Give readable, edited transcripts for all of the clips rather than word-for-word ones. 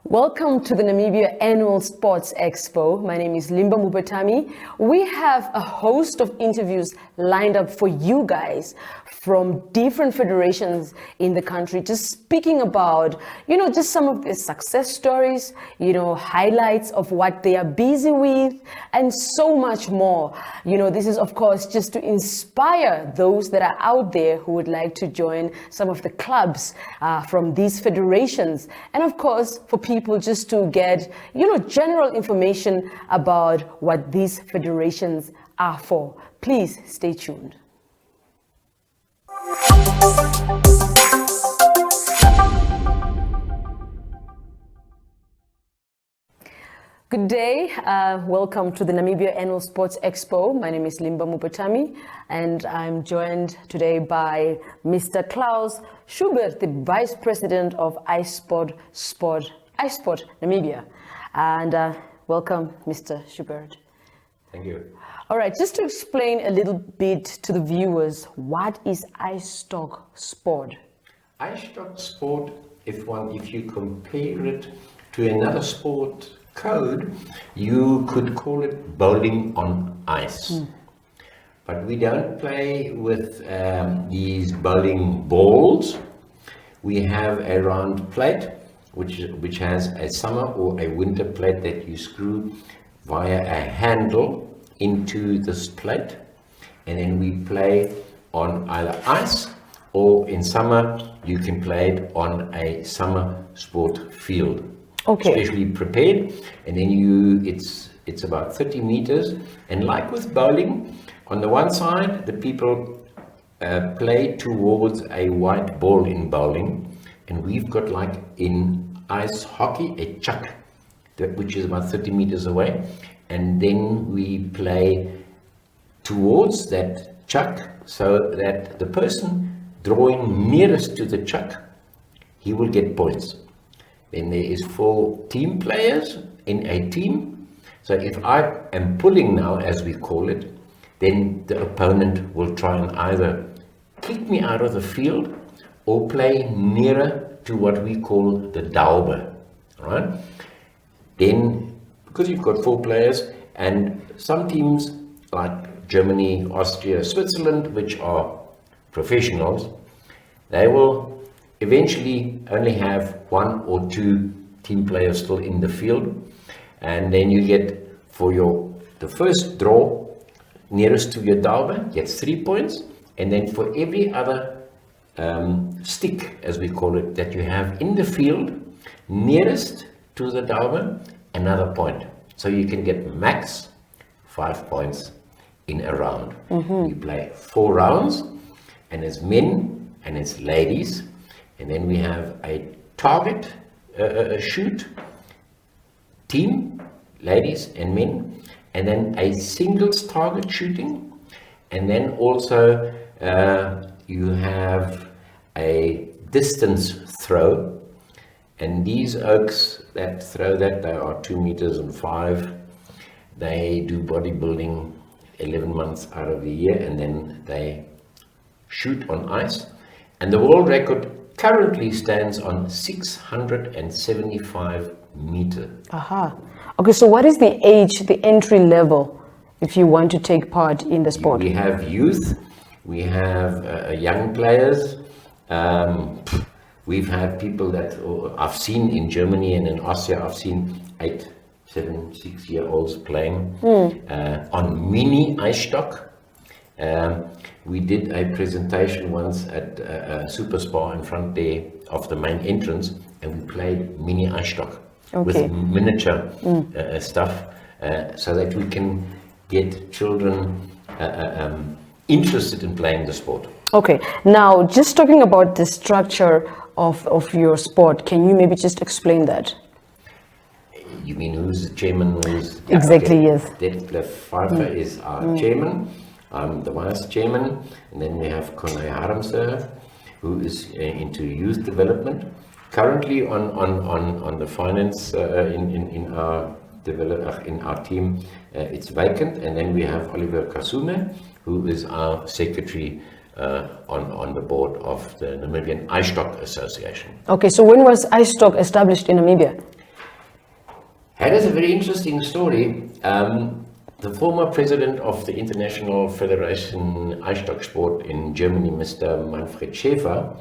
Welcome to the Namibia Annual Sports Expo. My name is Limba Mupetami. We have a host of interviews lined up for you guys from different federations in the country, just speaking about, just some of their success stories, highlights of what they are busy with, and so much more. This is, of course, just to inspire those that are out there who would like to join some of the clubs from these federations. And of course, for people just to get, general information about what these federations are for. Please stay tuned. Good day, welcome to the Namibia Annual Sports Expo. My name is Limba Mupetami and I'm joined today by Mr. Klaus Schubert, the Vice President of Icestock Namibia. And welcome, Mr. Schubert. Thank you. All right, just to explain a little bit to the viewers, what is Icestock sport? Icestock sport, if you compare it to another sport code, you could call it bowling on ice. But we don't play with these bowling balls. We have a round plate which has a summer or a winter plate that you screw via a handle into this plate, and then we play on either ice, or in summer you can play it on a summer sport field. Okay. Especially prepared, and then it's about 30 meters, and like with bowling, on the one side the people play towards a white ball in bowling, and we've got, like in ice hockey, a chuck which is about 30 meters away, and then we play towards that chuck so that the person drawing nearest to the chuck, he will get points. Then there is 4 team players in a team. So if I am pulling now, as we call it, then the opponent will try and either kick me out of the field or play nearer to what we call the daube, right? Then, because you've got 4 players, and some teams like Germany, Austria, Switzerland, which are professionals, they will eventually only have 1 or 2 team players still in the field, and then you get, for the first draw nearest to your daube gets 3 points, and then for every other stick, as we call it, that you have in the field nearest to the daube, another point. So you can get max 5 points in a round. We play 4 rounds, and it's men and it's ladies, and then we have a target shoot team, ladies and men, and then a singles target shooting, and then also you have a distance throw, and these oaks that throw that, they are 2 meters and 5. They do bodybuilding 11 months out of the year, and then they shoot on ice, and the world record currently stands on 675 meters. Okay, so what is the age, the entry level, if you want to take part in the sport? We have youth, we have young players. We've had people that I've seen in Germany and in Austria. I've seen 8, 7, 6-year-olds playing on mini Icestock. We did a presentation once at a super spa in front there of the main entrance, and we played mini Icestock with miniature stuff, so that we can get children interested in playing the sport. Okay, now just talking about the structure of your sport, can you maybe just explain that? You mean who's the chairman? Exactly, yes. Detlef Pfeiffer is our chairman. I'm the vice chairman, and then we have Conrad Harmser, who is into youth development. Currently on the finance in our team, it's vacant, and then we have Oliver Kasume, who is our secretary on the board of the Namibian Icestock Association. Okay, so when was Icestock established in Namibia? That is a very interesting story. The former president of the International Federation Icestock Sport in Germany, Mr. Manfred Schäfer,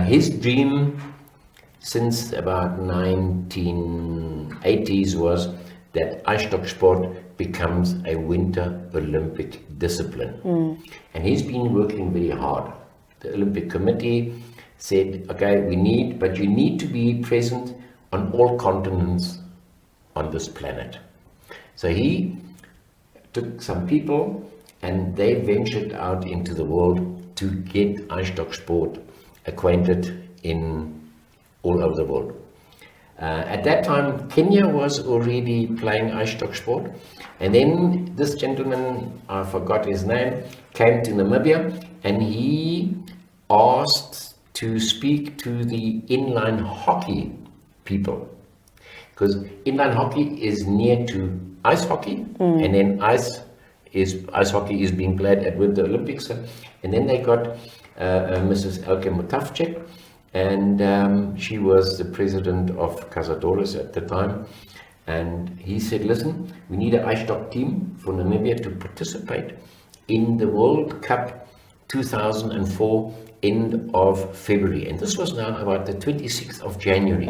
his dream since about 1980s was that Icestock sport becomes a winter Olympic discipline. And he's been working very hard. The Olympic Committee said, okay, but you need to be present on all continents on this planet. So he took some people and they ventured out into the world to get Icestock sport acquainted in all over the world. At that time, Kenya was already playing Icestock sport, and then this gentleman, I forgot his name, came to Namibia and he asked to speak to the inline hockey people, because inline hockey is near to ice hockey, and then ice hockey is being played at Winter Olympics, and then they got Mrs. Elke Mutafcek, and she was the president of Cazadores at the time, and he said, listen, we need an Icestock team for Namibia to participate in the World Cup 2004 end of February, and this was now about the 26th of January.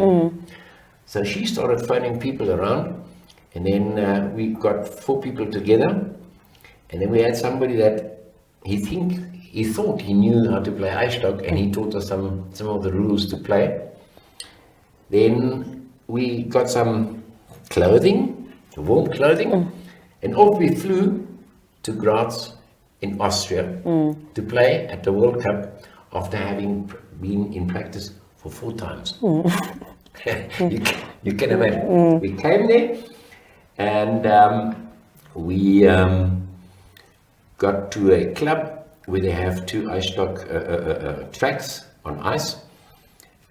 So she started phoning people around, and then we got 4 people together, and then we had somebody that he thought he knew how to play Icestock, and he taught us some of the rules to play. Then we got some clothing, warm clothing, and off we flew to Graz in Austria to play at the World Cup after having been in practice for 4 times. You can imagine. We came there and we got to a club where they have 2 Icestock tracks on ice,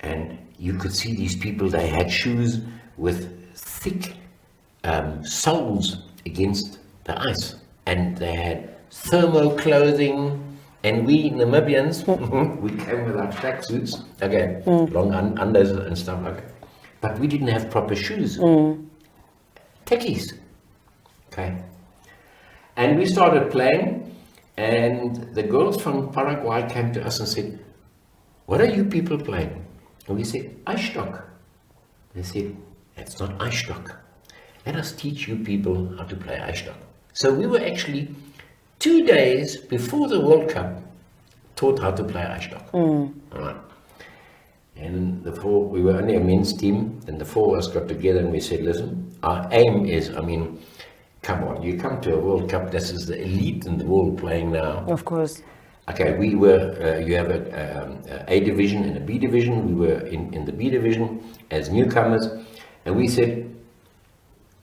and you could see these people, they had shoes with thick soles against the ice, and they had thermo clothing, and we Namibians, we came with our tracksuits, okay, long unders and stuff like that, but we didn't have proper shoes, tekkies, okay, and we started playing. And the girls from Paraguay came to us and said, what are you people playing? And we said, Icestock. They said, that's not Icestock. Let us teach you people how to play Icestock. So we were actually 2 days before the World Cup taught how to play Icestock. All right. And we were only a men's team, and the 4 of us got together and we said, listen, our aim is, come on, you come to a World Cup, this is the elite in the world playing now. Of course. Okay, we were, you have a division and a B division. We were in the B division as newcomers, and we said,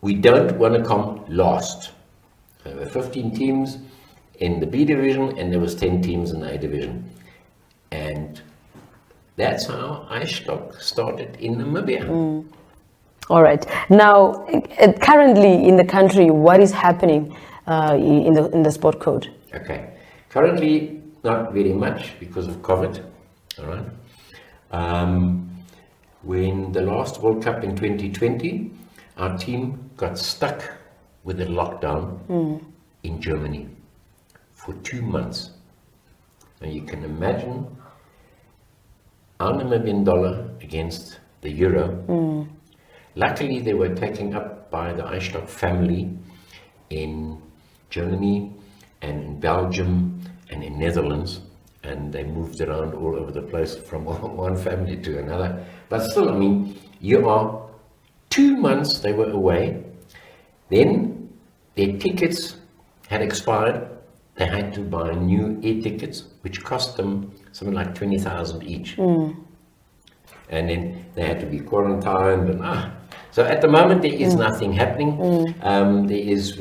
we don't want to come last. There were 15 teams in the B division, and there was 10 teams in the A division. And that's how Icestock started in Namibia. All right. Now, currently in the country, what is happening in the sport code? Okay. Currently, not very much because of COVID. All right. When the last World Cup in 2020, our team got stuck with a lockdown in Germany for 2 months. And you can imagine our Namibian dollar against the euro. Luckily, they were taken up by the Icestock family in Germany and in Belgium and in Netherlands, and they moved around all over the place from one family to another. But still, you are 2 months they were away, then their tickets had expired. They had to buy new air tickets, which cost them something like 20,000 each. And then they had to be quarantined. And, So at the moment there is nothing happening. There is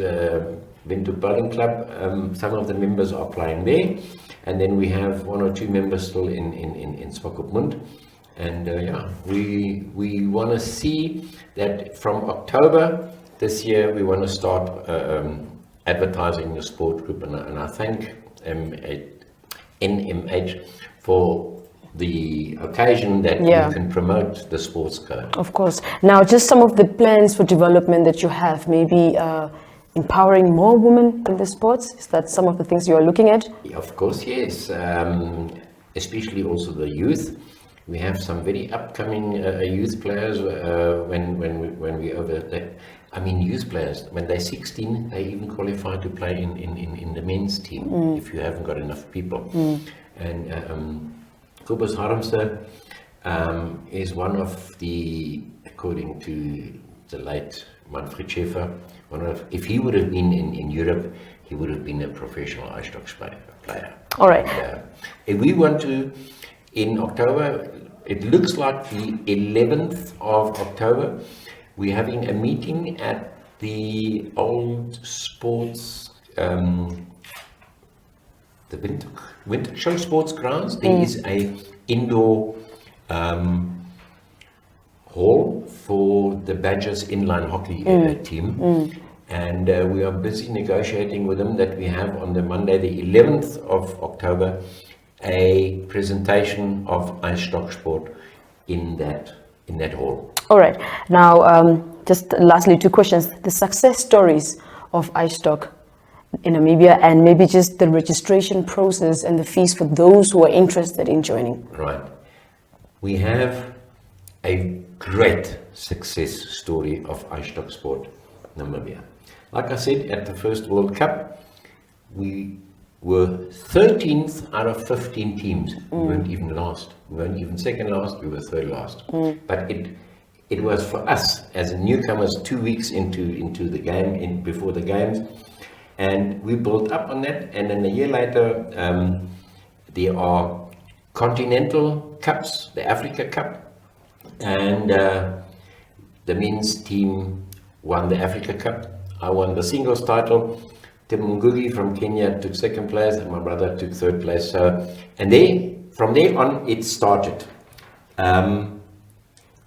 Windhoek Bowling Club. Some of the members are playing there, and then we have 1 or 2 members still in Swakopmund. And we want to see that from October this year we want to start advertising the sport group, and I thank NMH for the occasion that Yeah. you can promote the sports code. Of course. Now, just some of the plans for development that you have, maybe empowering more women in the sports. Is that some of the things you are looking at? Of course, yes. Especially also the youth. We have some very upcoming youth players. When we over there, I mean, youth players. When they're 16, they even qualify to play in the men's team. If you haven't got enough people. And Kobus Harmse is one of the, according to the late Manfred Schäfer, if he would have been in Europe, he would have been a professional Icestock player. All right. And, if we want to, in October, it looks like the 11th of October, we're having a meeting at the old sports, the Winter Show Sports Grounds. There is a indoor hall for the Badgers inline hockey team. And we are busy negotiating with them that we have on the Monday, the 11th of October, a presentation of Icestock Sport in that hall. All right. Now, just lastly, 2 questions. The success stories of Icestock in Namibia, and maybe just the registration process and the fees for those who are interested in joining. Right. We have a great success story of Icestock Sport Namibia. Like I said, at the first World Cup, we were 13th out of 15 teams. We weren't even last. We weren't even second last. We were third last. But it was for us as newcomers 2 weeks into the game, before the games, and we built up on that. And then a year later, there are continental cups, the Africa Cup, and the men's team won the Africa Cup. I won the singles title. Tim Ngugi from Kenya took second place, and my brother took third place. So, and from there on, it started.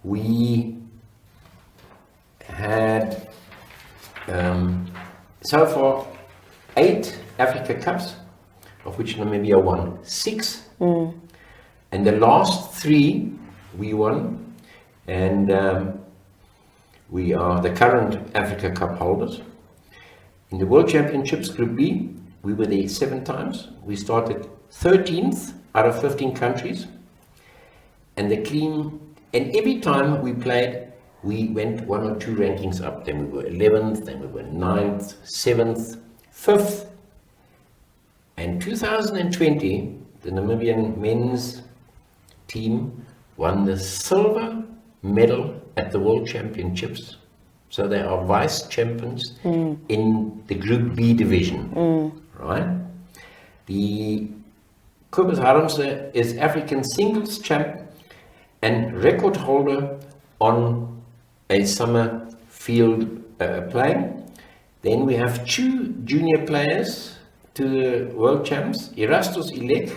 We had so far 8 Africa Cups, of which Namibia won 6. And the last 3 we won, and we are the current Africa Cup holders. In the World Championships Group B, we were there 7 times. We started 13th out of 15 countries. And every time we played, we went 1 or 2 rankings up. Then we were 11th, then we were 9th, 7th, 5th. And 2020, the Namibian men's team won the silver medal at the World Championships. So they are vice champions in the Group B division, right? The Kobus Harmse is African singles champ and record holder on a summer field playing. Then we have 2 junior players to the world champs. Erastus Ilek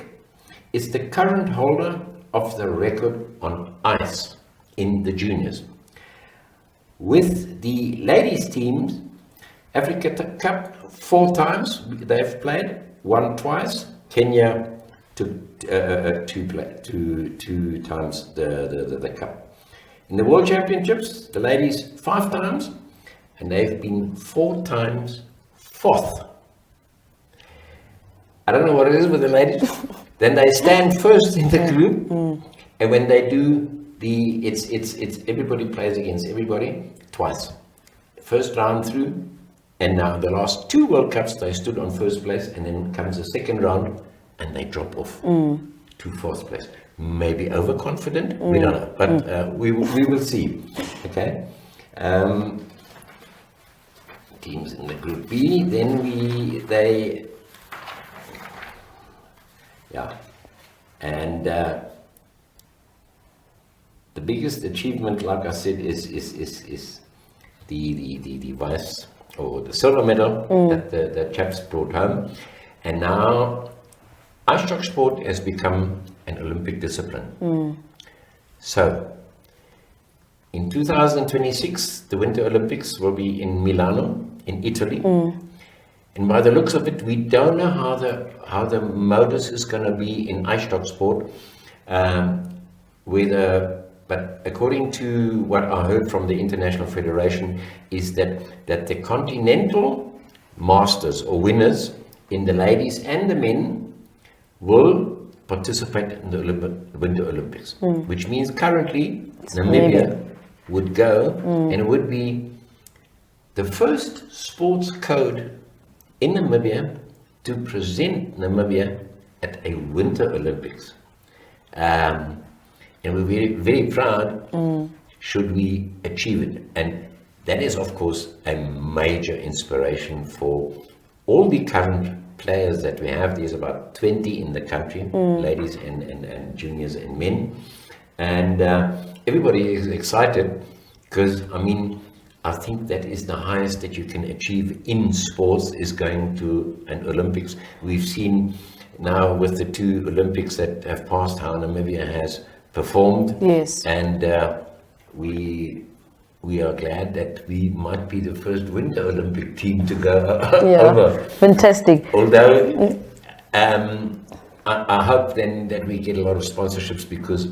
is the current holder of the record on ice in the juniors. With the ladies teams, Africa Cup 4 times they've played, won twice. Kenya took 2 times the cup. In the World Championships, the ladies 5 times, and they've been 4 times 4th. I don't know what it is with the ladies. Then they stand first in the group, and when they do it's everybody plays against everybody twice. First round through, and now the last 2 World Cups they stood on first place, and then comes the second round and they drop off to 4th place. Maybe overconfident, we don't know, but we will see. Okay. Teams in the Group B, then and the biggest achievement, like I said, is the vice or the silver medal that the chaps brought home, and now Icestock sport has become an Olympic discipline. So in 2026, the Winter Olympics will be in Milano, in Italy, and by the looks of it, we don't know how the modus is going to be in Icestock sport, But according to what I heard from the International Federation, is that the continental masters or winners in the ladies and the men will participate in the Winter Olympics, which means currently Namibia would go, and it would be the first sports code in Namibia to present Namibia at a Winter Olympics. And we're very, very proud should we achieve it. And that is, of course, a major inspiration for all the current players that we have. There's about 20 in the country, ladies and juniors and men. And everybody is excited because, I think that is the highest that you can achieve in sports, is going to an Olympics. We've seen now with the 2 Olympics that have passed how Namibia has performed. Yes. And we are glad that we might be the first Winter Olympic team to go over. Fantastic. Although I hope then that we get a lot of sponsorships, because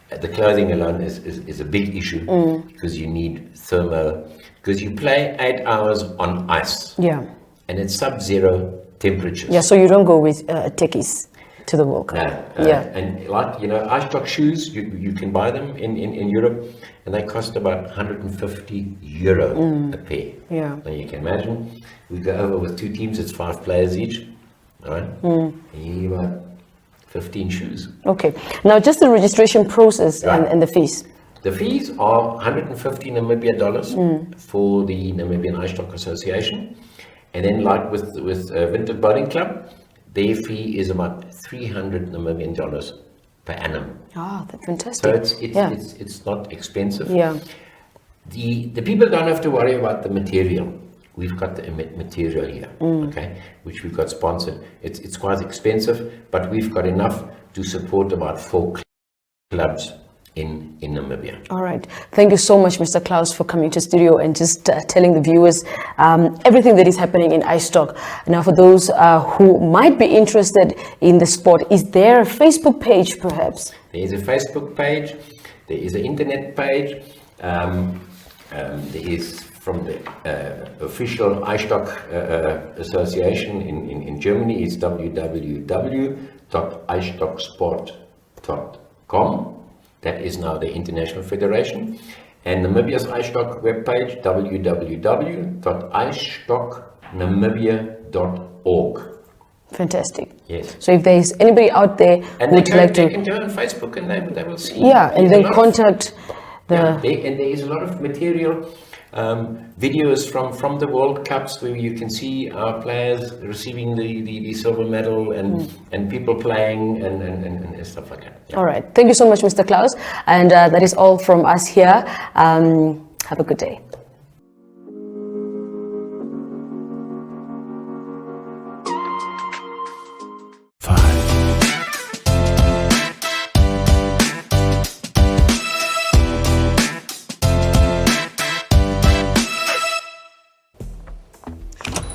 the clothing alone is a big issue, because you need thermo, because you play 8 hours on ice. Yeah. And it's sub-zero temperatures. Yeah, so you don't go with techies to the World Cup. No, and like, Icestock shoes, you can buy them in Europe, and they cost about 150 euro a pair. Yeah. Now you can imagine, we go over with 2 teams, it's 5 players each, right? And you buy 15 shoes. Okay. Now just the registration process and the fees. The fees are 150 Namibia dollars for the Namibian Icestock Association. And then like with Vintage Boating Club, their fee is about 300 Namibian dollars per annum. Ah, that's fantastic. So it's not expensive. Yeah. The people don't have to worry about the material. We've got the material here, okay, which we've got sponsored. It's quite expensive, but we've got enough to support about 4 clubs in Namibia. All right. Thank you so much, Mr. Klaus, for coming to studio and just telling the viewers everything that is happening in Icestock. Now, for those who might be interested in the sport, is there a Facebook page, perhaps? There is a Facebook page. There is an internet page. There is from the official Icestock Association in Germany. It's www.icestocksport.com. That is now the International Federation. And Namibia's Icestock webpage, www.icestocknamibia.org. Fantastic. Yes. So if there's anybody out there who would like to... They can go on Facebook and they will see. Yeah, and then contact the... and there is a lot of material, videos from the World Cups where you can see our players receiving the silver medal and people playing and stuff like that. Yeah. All right. Thank you so much, Mr. Klaus. And that is all from us here. Have a good day.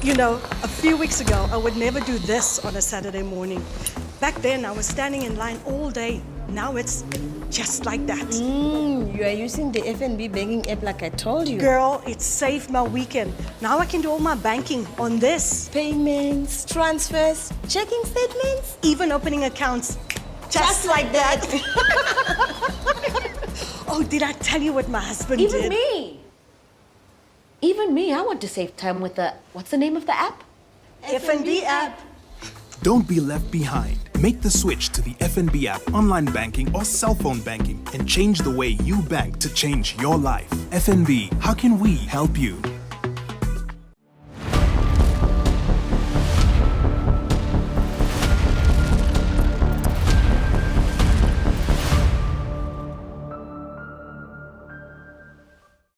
You know, a few weeks ago, I would never do this on a Saturday morning. Back then, I was standing in line all day. Now it's just like that. You are using the FNB banking app like I told you. Girl, it saved my weekend. Now I can do all my banking on this. Payments, transfers, checking statements. Even opening accounts. Just like that. Oh, did I tell you what my husband did? Even me, I want to save time with the, what's the name of the app? FNB app. Don't be left behind. Make the switch to the FNB app, online banking or cell phone banking, and change the way you bank to change your life. FNB, how can we help you?